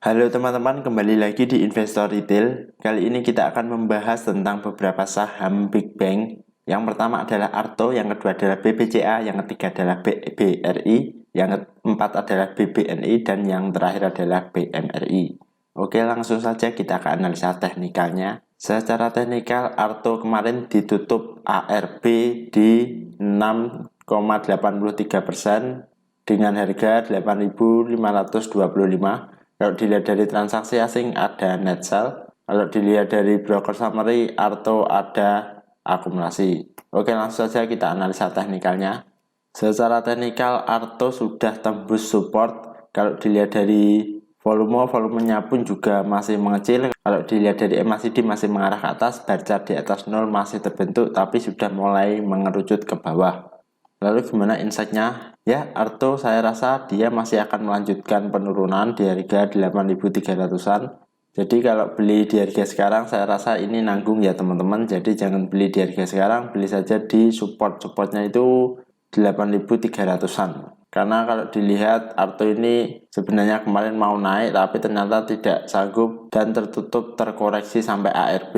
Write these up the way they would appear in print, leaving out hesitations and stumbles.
Halo teman-teman, kembali lagi di Investor Retail. Kali ini kita akan membahas tentang beberapa saham Big Bank. Yang pertama adalah Arto, yang kedua adalah BBCA, yang ketiga adalah BRI, yang keempat adalah BBNI, dan yang terakhir adalah BMRI. Oke, langsung saja kita ke analisa teknikalnya. Secara teknikal, Arto kemarin ditutup ARB di 6,83% dengan harga 8.525. Kalau dilihat dari transaksi asing ada net sell. Kalau dilihat dari broker summary, Arto ada akumulasi. Oke, langsung saja kita analisa teknikalnya. Secara teknikal, Arto sudah tembus support. Kalau dilihat dari volumenya pun juga masih mengecil. Kalau dilihat dari MACD masih mengarah ke atas, bar chart di atas 0 masih terbentuk, tapi sudah mulai mengerucut ke bawah. Lalu gimana insight-nya? Ya, Arto saya rasa dia masih akan melanjutkan penurunan di harga 8.300-an. Jadi kalau beli di harga sekarang saya rasa ini nanggung ya teman-teman. Jadi jangan beli di harga sekarang, beli saja di supportnya itu 8.300-an. Karena kalau dilihat Arto ini sebenarnya kemarin mau naik tapi ternyata tidak sanggup dan terkoreksi sampai ARB.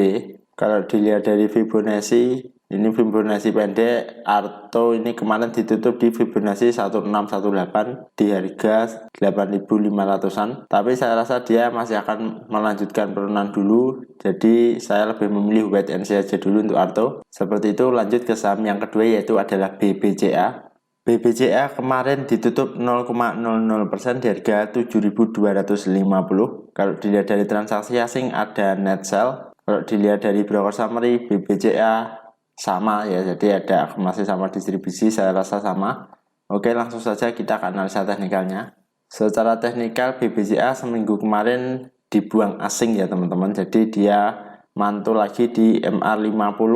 Kalau dilihat dari Fibonacci, ini Fibonacci pendek, Arto ini kemarin ditutup di Fibonacci 1618 di harga 8.500-an. Tapi saya rasa dia masih akan melanjutkan penurunan dulu. Jadi saya lebih memilih wait and see aja dulu untuk Arto. Seperti itu, lanjut ke saham yang kedua yaitu adalah BBCA. BBCA kemarin ditutup 0,00% di harga 7.250. Kalau dilihat dari transaksi asing ada net sell. Kalau dilihat dari broker summary, BBCA sama ya, jadi ada akumulasi sama distribusi, saya rasa sama. Oke, langsung saja kita ke analisa teknikalnya. Secara teknikal BBCA seminggu kemarin dibuang asing ya teman-teman, jadi dia mantul lagi di MA50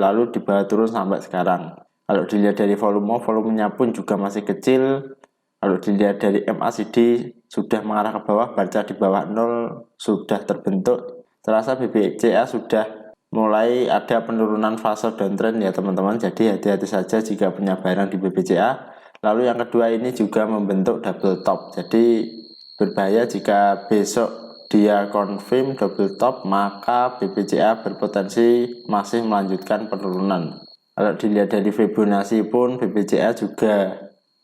lalu dibawa turun sampai sekarang. Kalau dilihat dari volumenya pun juga masih kecil. Kalau dilihat dari MACD sudah mengarah ke bawah, baca di bawah 0 sudah terbentuk. Terasa BBCA sudah mulai ada penurunan fase downtrend ya teman-teman. Jadi hati-hati saja jika punya barang di BBCA. Lalu yang kedua ini juga membentuk double top. Jadi berbahaya jika besok dia confirm double top, maka BBCA berpotensi masih melanjutkan penurunan. Kalau dilihat dari Fibonacci pun BBCA juga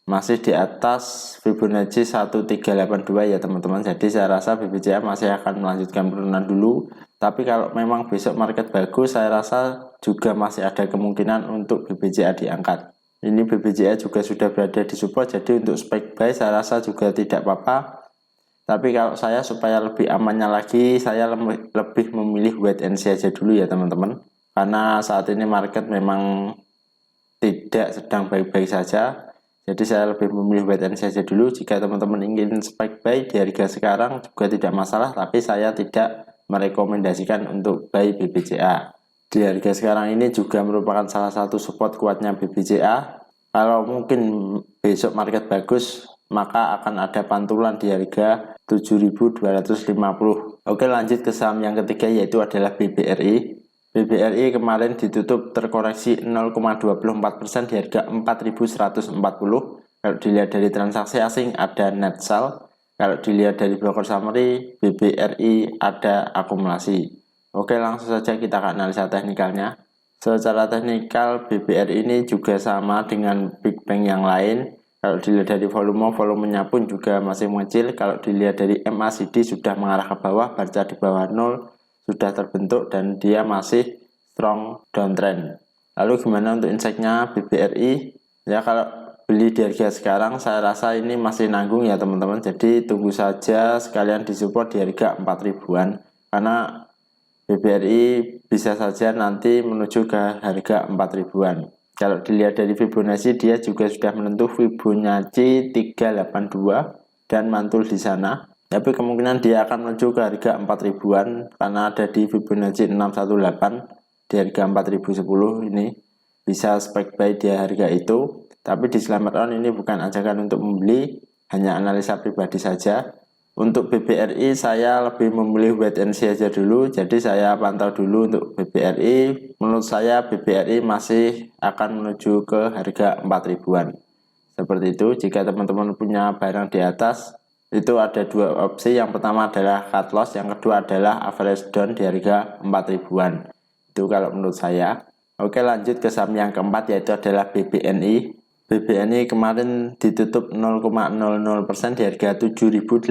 masih di atas Fibonacci 1382 ya teman-teman. Jadi saya rasa BBCA masih akan melanjutkan penurunan dulu. Tapi kalau memang besok market bagus, saya rasa juga masih ada kemungkinan untuk BBCA diangkat. Ini BBCA juga sudah berada di support, jadi untuk spike buy saya rasa juga tidak apa-apa. Tapi kalau saya supaya lebih amannya lagi, saya lebih memilih wait and see aja dulu ya teman-teman. Karena saat ini market memang tidak sedang baik-baik saja. Jadi saya lebih memilih wait and see aja dulu. Jika teman-teman ingin spike buy di harga sekarang juga tidak masalah, tapi saya tidak merekomendasikan untuk buy BBCA. Di harga sekarang ini juga merupakan salah satu support kuatnya BBCA. Kalau mungkin besok market bagus, maka akan ada pantulan di harga 7.250. Oke, lanjut ke saham yang ketiga yaitu adalah BBRI. BBRI kemarin ditutup terkoreksi 0,24% di harga 4.140. Kalau dilihat dari transaksi asing ada net sell. Kalau dilihat dari broker summary, BBRI ada akumulasi. Oke, langsung saja kita ke analisa teknikalnya. Secara teknikal BBRI ini juga sama dengan Big Bank yang lain. Kalau dilihat dari volumenya pun juga masih mengecil. Kalau dilihat dari MACD sudah mengarah ke bawah, baca di bawah 0 sudah terbentuk dan dia masih strong downtrend. Lalu gimana untuk insight-nya BBRI? Ya kalau beli di harga sekarang saya rasa ini masih nanggung ya teman-teman. Jadi tunggu saja sekalian disupport di harga 4 ribuan. Karena BBRI bisa saja nanti menuju ke harga 4 ribuan. Kalau dilihat dari Fibonacci dia juga sudah menentu Fibonacci 382 dan mantul di sana. Tapi kemungkinan dia akan menuju ke harga 4 ribuan karena ada di Fibonacci 618 di harga 4010 ini bisa spike buy di harga itu. Tapi di selamat on ini bukan ajakan untuk membeli, hanya analisa pribadi saja. Untuk BBRI saya lebih memilih wait and see aja dulu. Jadi saya pantau dulu untuk BBRI. Menurut saya BBRI masih akan menuju ke harga 4 ribuan. Seperti itu, jika teman-teman punya barang di atas, Itu ada dua opsi, yang pertama adalah cut loss, yang kedua adalah average down di harga 4 ribuan. Itu kalau menurut saya. Oke, lanjut ke saham yang keempat, yaitu adalah BBNI. BBNI kemarin ditutup 0,00% di harga 7.850.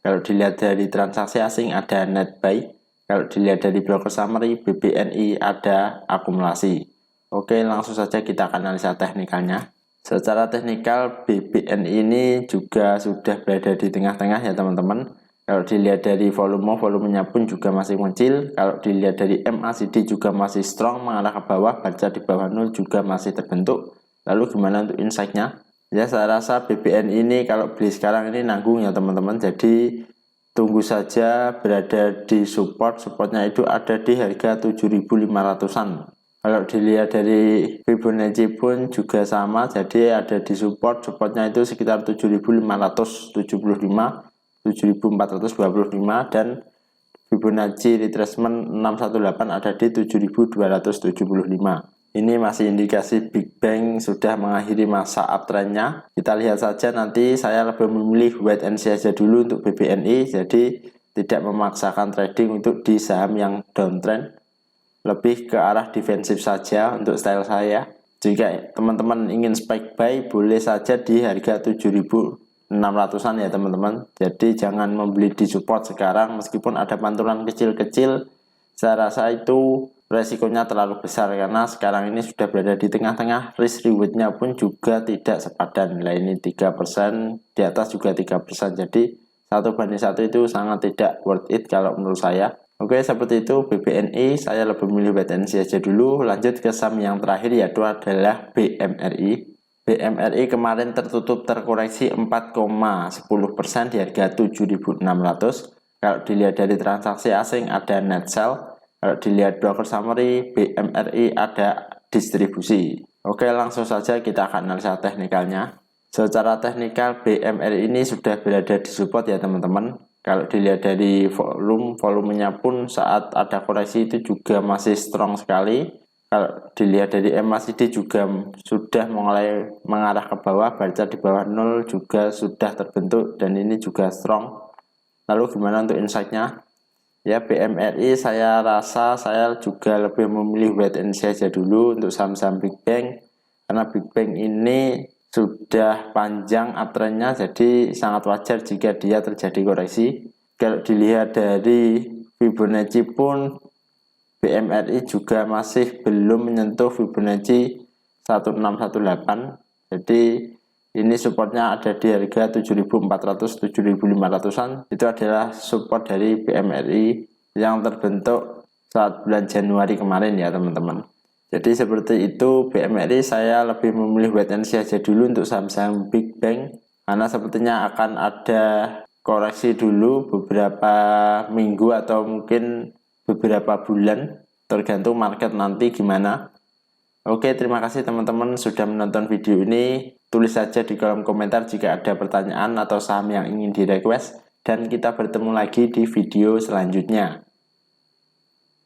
Kalau dilihat dari transaksi asing ada net buy. Kalau dilihat dari broker summary, BBNI ada akumulasi. Oke, langsung saja kita akan analisa teknikalnya. Secara teknikal BBNI ini juga sudah berada di tengah-tengah ya teman-teman. Kalau dilihat dari volumenya pun juga masih kecil. Kalau dilihat dari MACD juga masih strong mengarah ke bawah, baca di bawah 0 juga masih terbentuk. Lalu gimana untuk insight-nya? Ya, saya rasa BBNI ini kalau beli sekarang ini nanggung ya teman-teman. Jadi tunggu saja berada di supportnya itu ada di harga 7.500-an. Kalau dilihat dari Fibonacci pun juga sama, jadi ada di supportnya itu sekitar 7.575, 7.425, dan Fibonacci retracement 618 ada di 7.275. Ini masih indikasi Big Bang sudah mengakhiri masa uptrendnya. Kita lihat saja, nanti saya lebih memilih wait and see aja dulu untuk BBNI, jadi tidak memaksakan trading untuk di saham yang downtrend. Lebih ke arah defensif saja untuk style saya. Jika teman-teman ingin spike buy, boleh saja di harga 7.600-an ya teman-teman. Jadi jangan membeli di support sekarang, meskipun ada pantulan kecil-kecil, saya rasa itu resikonya terlalu besar karena sekarang ini sudah berada di tengah-tengah. Risk rewardnya pun juga tidak sepadan. Nah, ini 3%, di atas juga 3%. Jadi 1:1 itu sangat tidak worth it kalau menurut saya. Oke, seperti itu BBNI, saya lebih memilih wait and see aja dulu. Lanjut ke saham yang terakhir, yaitu adalah BMRI. BMRI kemarin tertutup terkoreksi 4,10% di harga 7.600. Kalau dilihat dari transaksi asing ada net sell. Kalau dilihat broker summary, BMRI ada distribusi. Oke, langsung saja kita akan analisa teknikalnya. Secara teknikal BMRI ini sudah berada di support ya teman-teman. Kalau dilihat dari volumenya pun saat ada koreksi itu juga masih strong sekali. Kalau dilihat dari MACD juga sudah mulai mengarah ke bawah, baca di bawah 0 juga sudah terbentuk dan ini juga strong. Lalu gimana untuk insight-nya? Ya, BMRI saya rasa saya juga lebih memilih wait and see aja dulu untuk saham-saham Big Bang, karena Big Bang ini sudah panjang uptrendnya, jadi sangat wajar jika dia terjadi koreksi. Kalau dilihat dari Fibonacci pun BMRI juga masih belum menyentuh Fibonacci 1618, jadi ini supportnya ada di harga 7.400, 7.500-an. Itu adalah support dari BMRI yang terbentuk saat bulan Januari kemarin ya teman-teman. Jadi seperti itu BMRI, saya lebih memilih wait and see aja dulu untuk saham-saham Big Bang, karena sepertinya akan ada koreksi dulu beberapa minggu atau mungkin beberapa bulan, tergantung market nanti gimana. Oke, terima kasih teman-teman sudah menonton video ini. Tulis saja di kolom komentar jika ada pertanyaan atau saham yang ingin di request, dan kita bertemu lagi di video selanjutnya.